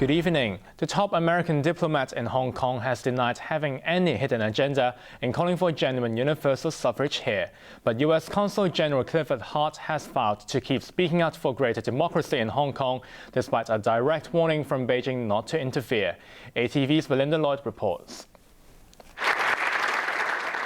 Good evening. The top American diplomat in Hong Kong has denied having any hidden agenda in calling for genuine universal suffrage here. But U.S. Consul General Clifford Hart has vowed to keep speaking out for greater democracy in Hong Kong, despite a direct warning from Beijing not to interfere. ATV's Belinda Lloyd reports.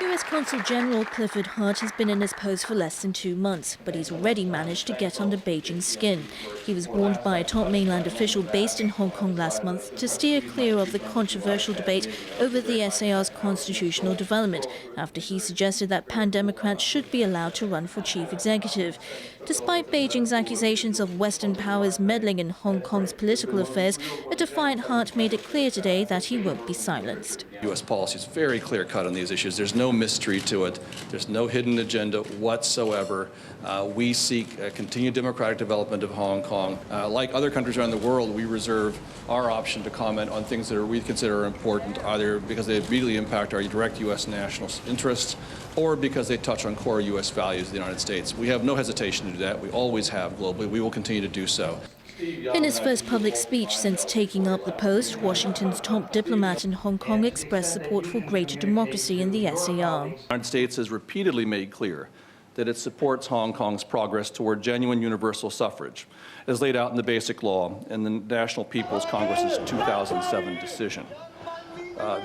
U.S. Consul General Clifford Hart has been in his post for less than 2 months, but he's already managed to get under Beijing's skin. He was warned by a top mainland official based in Hong Kong last month to steer clear of the controversial debate over the SAR's constitutional development, after he suggested that pan-Democrats should be allowed to run for chief executive. Despite Beijing's accusations of Western powers meddling in Hong Kong's political affairs, a defiant Hart made it clear today that he won't be silenced. U.S. policy is very clear-cut on these issues. There's no mystery to it. There's no hidden agenda whatsoever. We seek a continued democratic development of Hong Kong. Like other countries around the world, we reserve our option to comment on things that we consider important, either because they immediately impact our direct U.S. national interests or because they touch on core U.S. values of the United States. We have no hesitation to do that. We always have globally. We will continue to do so. In his first public speech since taking up the post, Washington's top diplomat in Hong Kong expressed support for greater democracy in the SAR. The United States has repeatedly made clear that it supports Hong Kong's progress toward genuine universal suffrage, as laid out in the Basic Law and the National People's Congress's 2007 decision.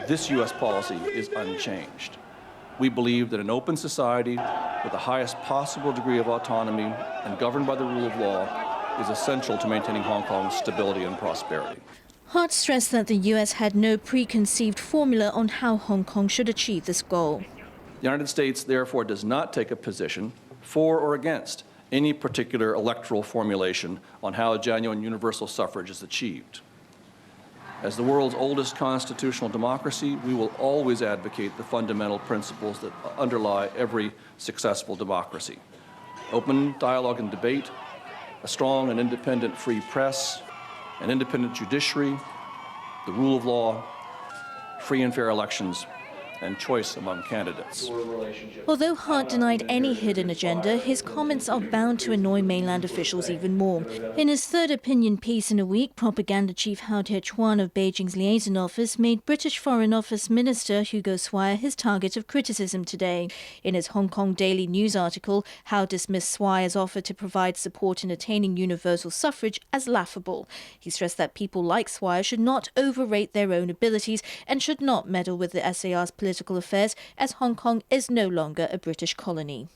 This U.S. policy is unchanged. We believe that an open society with the highest possible degree of autonomy and governed by the rule of law is essential to maintaining Hong Kong's stability and prosperity. Hart stressed that the U.S. had no preconceived formula on how Hong Kong should achieve this goal. The United States, therefore, does not take a position for or against any particular electoral formulation on how genuine universal suffrage is achieved. As the world's oldest constitutional democracy, we will always advocate the fundamental principles that underlie every successful democracy: open dialogue and debate, a strong and independent free press, an independent judiciary, the rule of law, free and fair elections, and choice among candidates. Although Hart denied any hidden agenda, his comments are bound to annoy mainland officials even more. In his third opinion piece in a week, propaganda chief Hao Te-chuan of Beijing's liaison office made British Foreign Office Minister Hugo Swire his target of criticism today. In his Hong Kong Daily News article, Hao dismissed Swire's offer to provide support in attaining universal suffrage as laughable. He stressed that people like Swire should not overrate their own abilities and should not meddle with the SAR's political affairs, as Hong Kong is no longer a British colony.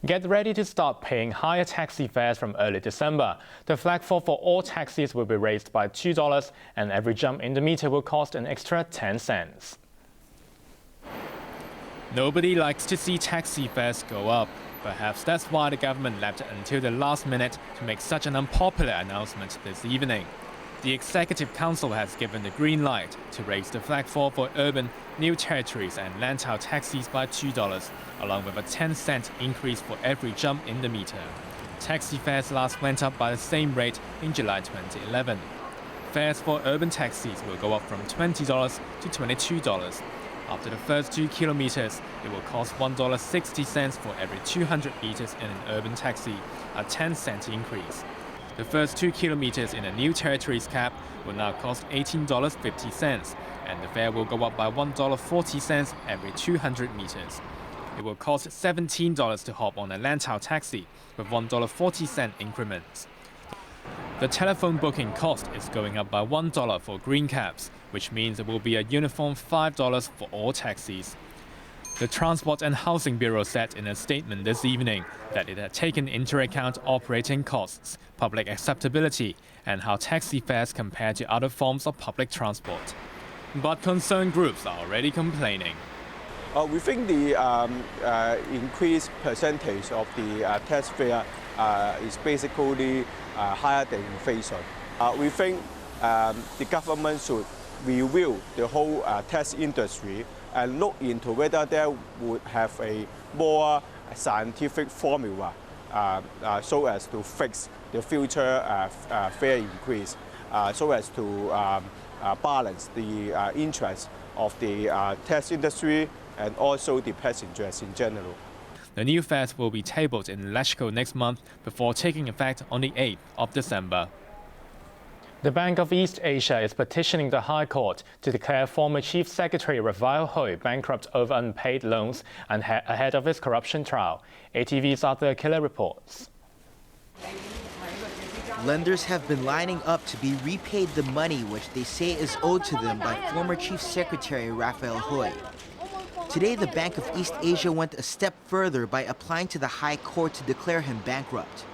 Get ready to start paying higher taxi fares from early December. The flag fare for all taxis will be raised by $2, and every jump in the meter will cost an extra 10 cents. Nobody likes to see taxi fares go up. Perhaps that's why the government left until the last minute to make such an unpopular announcement this evening. The Executive Council has given the green light to raise the flag fare for urban, new territories and Lantau taxis by $2, along with a 10-cent increase for every jump in the meter. Taxi fares last went up by the same rate in July 2011. Fares for urban taxis will go up from $20 to $22. After the first 2 kilometers, it will cost $1.60 for every 200 meters in an urban taxi, a 10-cent increase. The first 2 kilometers in a new territories cap will now cost $18.50, and the fare will go up by $1.40 every 200 meters. It will cost $17 to hop on a Lantau taxi, with $1.40 increments. The telephone booking cost is going up by $1 for green cabs, which means it will be a uniform $5 for all taxis. The Transport and Housing Bureau said in a statement this evening that it had taken into account operating costs, public acceptability, and how taxi fares compare to other forms of public transport. But concerned groups are already complaining. We think the increased percentage of the tax fare is basically higher than inflation. We think the government should review the whole tax industry and look into whether there would have a more scientific formula so as to fix the future fare increase, so as to balance the interests of the tax industry and also the passengers in general. The new fares will be tabled in Leshko next month before taking effect on the 8th of December. The Bank of East Asia is petitioning the High Court to declare former Chief Secretary Rafael Hui bankrupt over unpaid loans and ahead of his corruption trial. ATV's Arthur Killer reports. Lenders have been lining up to be repaid the money which they say is owed to them by former Chief Secretary Rafael Hui. Today, the Bank of East Asia went a step further by applying to the High Court to declare him bankrupt.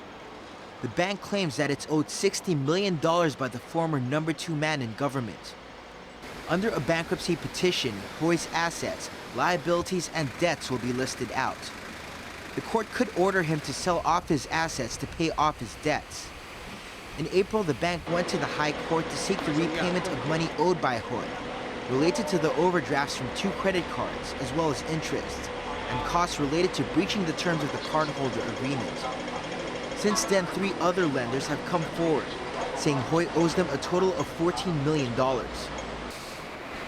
The bank claims that it's owed $60 million by the former number 2 man in government. Under a bankruptcy petition, Hui's assets, liabilities, and debts will be listed out. The court could order him to sell off his assets to pay off his debts. In April, the bank went to the High Court to seek the repayment of money owed by Hui, related to the overdrafts from 2 credit cards, as well as interest, and costs related to breaching the terms of the cardholder agreement. Since then, 3 other lenders have come forward, saying Hui owes them a total of $14 million.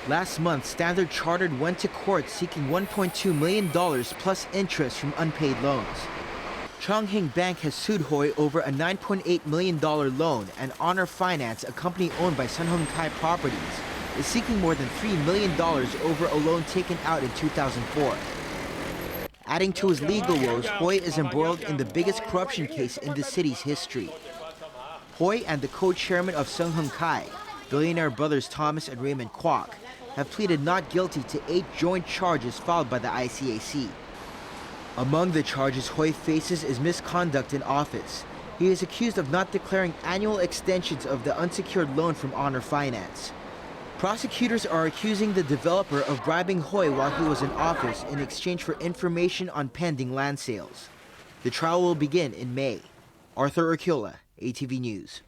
Last month, Standard Chartered went to court seeking $1.2 million plus interest from unpaid loans. Chonghing Bank has sued Hui over a $9.8 million loan, and Honor Finance, a company owned by Sun Hung Kai Properties, is seeking more than $3 million over a loan taken out in 2004. Adding to his legal woes, Hui is embroiled in the biggest corruption case in the city's history. Hui and the co-chairman of Sun Hung Kai, billionaire brothers Thomas and Raymond Kwok, have pleaded not guilty to 8 joint charges filed by the ICAC. Among the charges Hui faces is misconduct in office. He is accused of not declaring annual extensions of the unsecured loan from Honor Finance. Prosecutors are accusing the developer of bribing Hui while he was in office in exchange for information on pending land sales. The trial will begin in May. Arthur Urquiola, ATV News.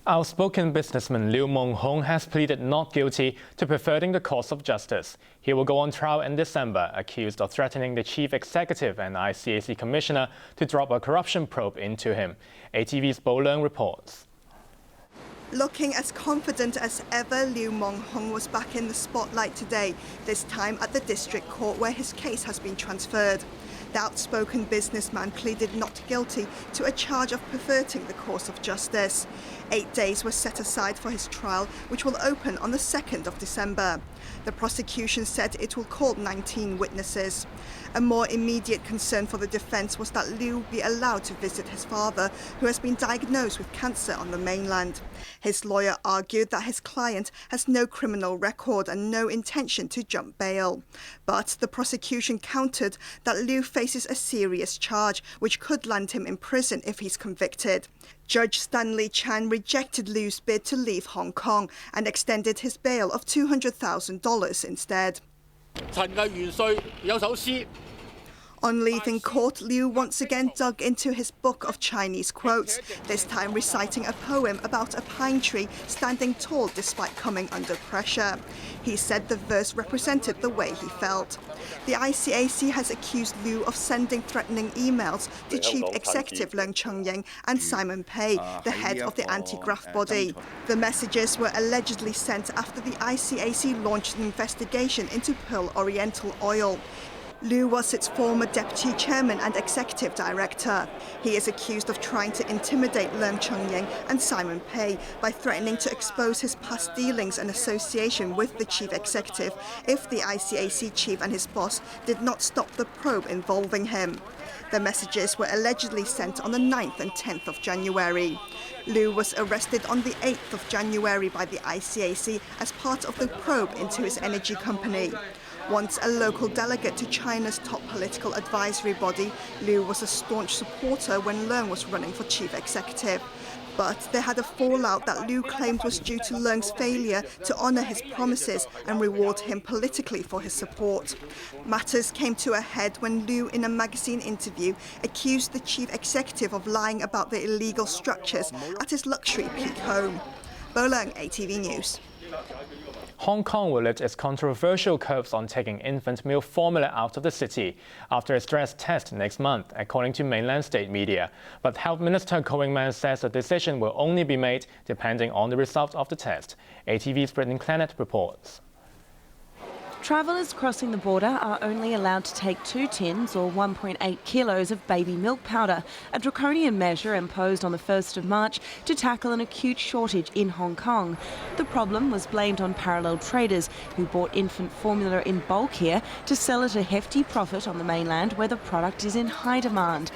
Outspoken businessman Liu Monghong has pleaded not guilty to perverting the course of justice. He will go on trial in December, accused of threatening the chief executive and ICAC commissioner to drop a corruption probe into him. ATV's Bo Leung reports. Looking as confident as ever, Liu Monghong was back in the spotlight today, this time at the district court where his case has been transferred. The outspoken businessman pleaded not guilty to a charge of perverting the course of justice. 8 days were set aside for his trial, which will open on the 2nd of December. The prosecution said it will call 19 witnesses. A more immediate concern for the defense was that Liu be allowed to visit his father, who has been diagnosed with cancer on the mainland. His lawyer argued that his client has no criminal record and no intention to jump bail. But the prosecution countered that Liu faces a serious charge, which could land him in prison if he's convicted. Judge Stanley Chan rejected Liu's bid to leave Hong Kong and extended his bail of $200,000 instead. On leaving court, Liu once again dug into his book of Chinese quotes, this time reciting a poem about a pine tree standing tall despite coming under pressure. He said the verse represented the way he felt. The ICAC has accused Liu of sending threatening emails to Chief Executive Leung Cheng-ying and Simon Pei, the head of the anti-graft body. The messages were allegedly sent after the ICAC launched an investigation into Pearl Oriental Oil. Liu was its former deputy chairman and executive director. He is accused of trying to intimidate Leung Cheng-ying and Simon Pei by threatening to expose his past dealings and association with the chief executive if the ICAC chief and his boss did not stop the probe involving him. The messages were allegedly sent on the 9th and 10th of January. Liu was arrested on the 8th of January by the ICAC as part of the probe into his energy company. Once a local delegate to China's top political advisory body, Liu was a staunch supporter when Leung was running for chief executive. But they had a fallout that Liu claimed was due to Leung's failure to honour his promises and reward him politically for his support. Matters came to a head when Liu, in a magazine interview, accused the chief executive of lying about the illegal structures at his luxury Peak home. Bo Leung, ATV News. Hong Kong will lift its controversial curbs on taking infant milk formula out of the city after a stress test next month, according to mainland state media. But Health Minister Ko Wing-man says the decision will only be made depending on the result of the test. ATV's Brittany Clannett reports. Travellers crossing the border are only allowed to take 2 tins or 1.8 kilos of baby milk powder, a draconian measure imposed on the 1st of March to tackle an acute shortage in Hong Kong. The problem was blamed on parallel traders who bought infant formula in bulk here to sell at a hefty profit on the mainland where the product is in high demand.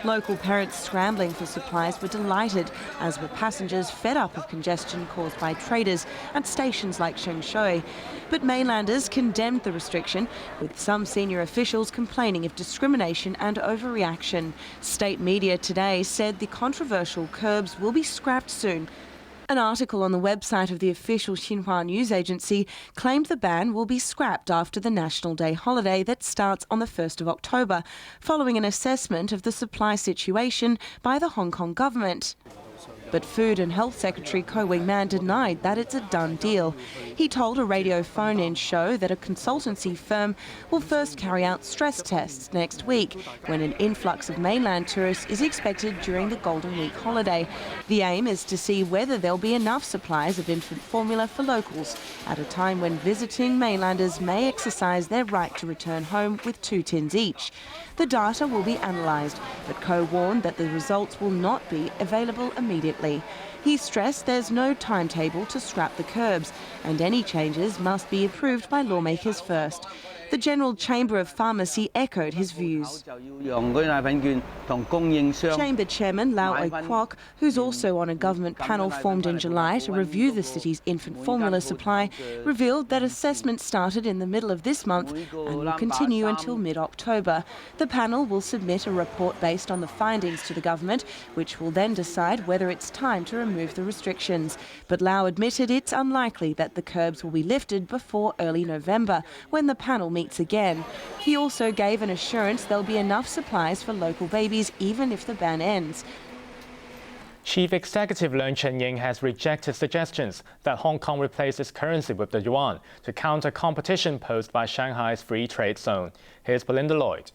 Local parents scrambling for supplies were delighted, as were passengers fed up of congestion caused by traders at stations like Shengshui. But mainlanders condemned the restriction, with some senior officials complaining of discrimination and overreaction. State media today said the controversial curbs will be scrapped soon. An article on the website of the official Xinhua news agency claimed the ban will be scrapped after the National Day holiday that starts on the 1st of October, following an assessment of the supply situation by the Hong Kong government. But Food and Health Secretary Ko Wing-man denied that it's a done deal. He told a radio phone-in show that a consultancy firm will first carry out stress tests next week, when an influx of mainland tourists is expected during the Golden Week holiday. The aim is to see whether there'll be enough supplies of infant formula for locals at a time when visiting mainlanders may exercise their right to return home with 2 tins each. The data will be analysed, but Ko warned that the results will not be available immediately. He stressed there's no timetable to scrap the curbs, and any changes must be approved by lawmakers first. The General Chamber of Pharmacy echoed his views. Chamber Chairman Lau Kwok, who's also on a government panel formed in July to review the city's infant formula supply, revealed that assessment started in the middle of this month and will continue until mid-October. The panel will submit a report based on the findings to the government, which will then decide whether it's time to remove the restrictions. But Lau admitted it's unlikely that the curbs will be lifted before early November, when the panel meets again. He also gave an assurance there'll be enough supplies for local babies even if the ban ends. Chief Executive Leung Chun-ying has rejected suggestions that Hong Kong replace its currency with the yuan to counter competition posed by Shanghai's free trade zone. Here's Belinda Lloyd.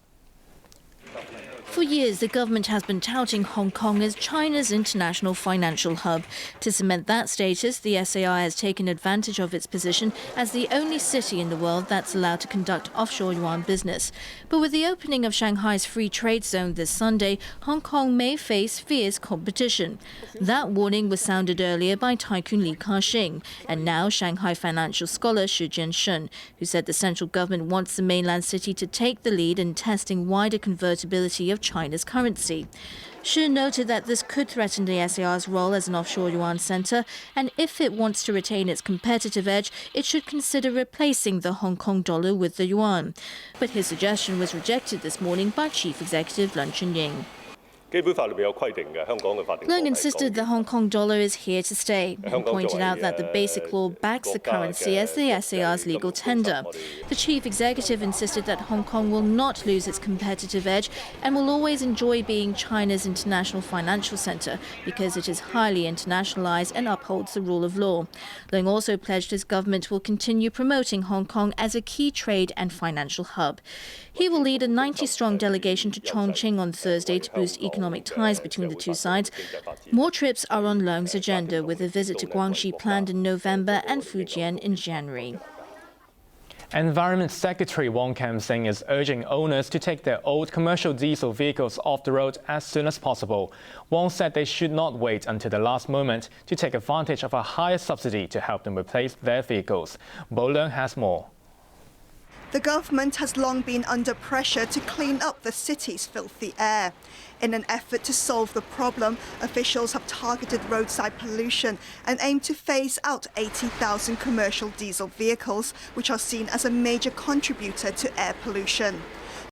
For years, the government has been touting Hong Kong as China's international financial hub. To cement that status, the SAR has taken advantage of its position as the only city in the world that's allowed to conduct offshore yuan business. But with the opening of Shanghai's free trade zone this Sunday, Hong Kong may face fierce competition. That warning was sounded earlier by Tycoon Li Ka-shing, and now Shanghai financial scholar Shi Jiansheng, who said the central government wants the mainland city to take the lead in testing wider convertibility of China's currency. Shi noted that this could threaten the SAR's role as an offshore yuan centre, and if it wants to retain its competitive edge, it should consider replacing the Hong Kong dollar with the yuan. But his suggestion was rejected this morning by Chief Executive Leung Chun-ying. Leung insisted the Hong Kong dollar is here to stay and pointed out that the basic law backs the currency as the SAR's legal tender. The chief executive insisted that Hong Kong will not lose its competitive edge and will always enjoy being China's international financial centre because it is highly internationalised and upholds the rule of law. Leung also pledged his government will continue promoting Hong Kong as a key trade and financial hub. He will lead a 90-strong delegation to Chongqing on Thursday to boost economic ties between the two sides. More trips are on Leung's agenda, with a visit to Guangxi planned in November and Fujian in January. Environment Secretary Wong Kam-sing is urging owners to take their old commercial diesel vehicles off the road as soon as possible. Wong said they should not wait until the last moment to take advantage of a higher subsidy to help them replace their vehicles. Bo Leung has more. The government has long been under pressure to clean up the city's filthy air. In an effort to solve the problem, officials have targeted roadside pollution and aim to phase out 80,000 commercial diesel vehicles, which are seen as a major contributor to air pollution.